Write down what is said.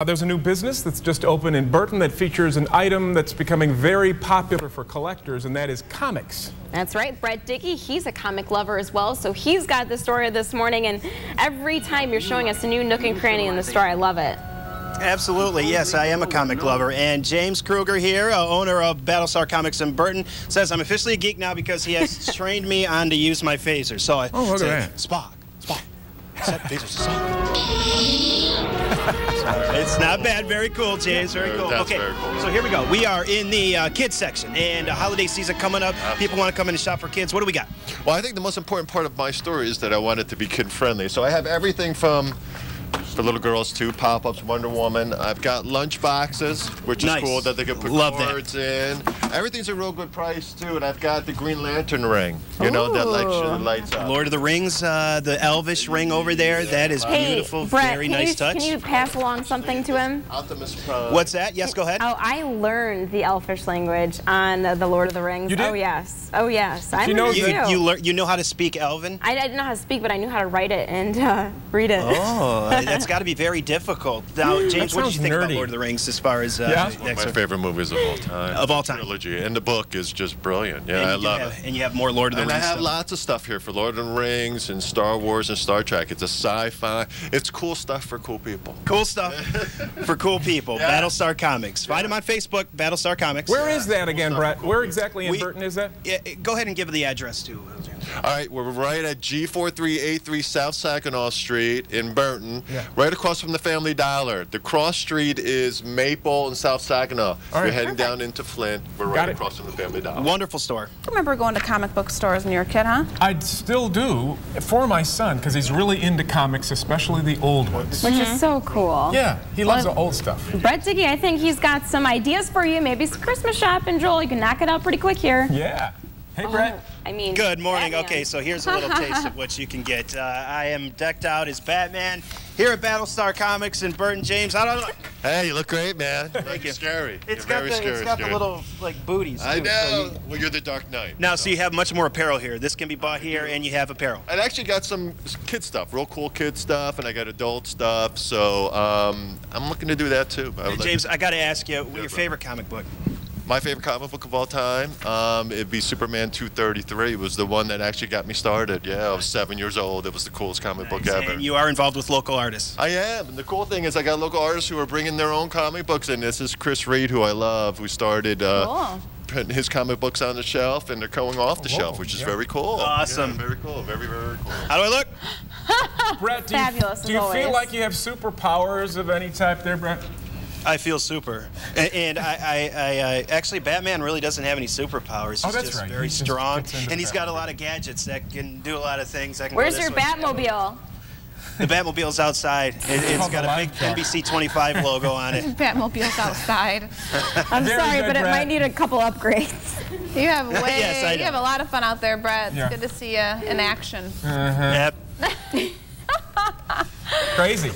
There's a new business that's just opened in Burton that features an item that's becoming very popular for collectors, and that is comics. That's right. Brett Dickey, he's a comic lover as well, so he's got the story this morning, and every time you're showing us a new nook and cranny in the store, I love it. Absolutely, yes, I am a comic lover, and James KRUGER here, owner of Battlestar Comics in Burton, says I'm officially a geek now because he has trained me on to use my phaser. So I look say, at that. Spock, set phasers to Spock. It's not bad. Very cool, James. Very cool. That's okay, very cool. So here we go. We are in the kids section, and holiday season coming up. People want to come in and shop for kids. What do we got? Well, I think the most important part of my story is that I want it to be kid-friendly. So I have everything from for little girls to pop-ups, Wonder Woman. I've got lunch boxes, which is cool that they can put cards in. Everything's a real good price too, and I've got the Green Lantern ring. You know, that lights up. Lord of the Rings, the Elvish ring over there. That is beautiful. Brett, very nice touch. Can you pass along something to him? Optimus Prime. What's that? Yes, go ahead. Oh, I learned the Elfish language on the Lord of the Rings. You did? Oh yes. Oh yes. I You know, You know how to speak Elven? I didn't know how to speak, but I knew how to write it and read it. Oh, that's got to be very difficult. Now, James, what did you think about nerdy. Lord of the Rings as far as One of my favorite movies of all time. Of all time. Trilogy, and the book is just brilliant. Yeah, I love it. And you have more Lord of the And Rings I have stuff. lots of stuff here for Lord of the Rings and Star Wars and Star Trek. It's a sci-fi. It's cool stuff for cool people. Cool stuff for cool people. Yeah. Battlestar Comics. Find them on Facebook, Battlestar Comics. Where is that again, Brett? Where exactly in Burton is that? Yeah, go ahead and give the address too. All right, we're right at G4383 South Saginaw Street in Burton, right across from the Family Dollar. The cross street is Maple and South Saginaw. All right. You're heading down into Flint. We're right across from the Family Dollar. Wonderful store. I remember going to comic book stores when you were a kid, huh? I still do, for my son, because he's really into comics, especially the old ones. Which is so cool. Yeah, he loves the old stuff. Brett Dickey, I think he's got some ideas for you. Maybe some Christmas shopping, Joel. You can knock it out pretty quick here. Yeah. Hey, Brett. I mean, Good morning. Batman. Okay, so here's a little taste of what you can get. I am decked out as Batman here at Battlestar Comics in Burton. James, I don't know. Hey, you look great, man. Thank you. Scary. It's You're got very the scary. it's got the little like booties. I too, know. so Well, you're the Dark Knight. now, so you have much more apparel here. This can be bought here, and you have apparel. I actually got some kid stuff, real cool kid stuff, and I got adult stuff. So I'm looking to do that too. James, I got to ask you, your favorite comic book? My favorite comic book of all time, it'd be Superman 233. It was the one that actually got me started. Yeah, I was 7 years old. It was the coolest comic book ever. And you are involved with local artists. I am. And the cool thing is I got local artists who are bringing their own comic books in. This is Chris Reed, who I love, who started putting his comic books on the shelf, and they're going off the shelf, which is very cool. Awesome. Yeah, very cool. Very, very cool. How do I look? Brett, do Fabulous, you as feel always. like you have superpowers of any type there, Brett? I feel super. And I actually, Batman really doesn't have any superpowers. He's that's just right. very He just strong, fits into and he's the got a lot of gadgets that can do a lot of things. That can Where's go your this way. Batmobile? The Batmobile's outside. It's got a big NBC 25 logo on it. Batmobile's outside. I'm Very sorry, good, but it Brett. might need a couple upgrades. You have Yes, I you know. have a lot of fun out there, Brett. It's Yeah. good to see you in action. Yep. Crazy.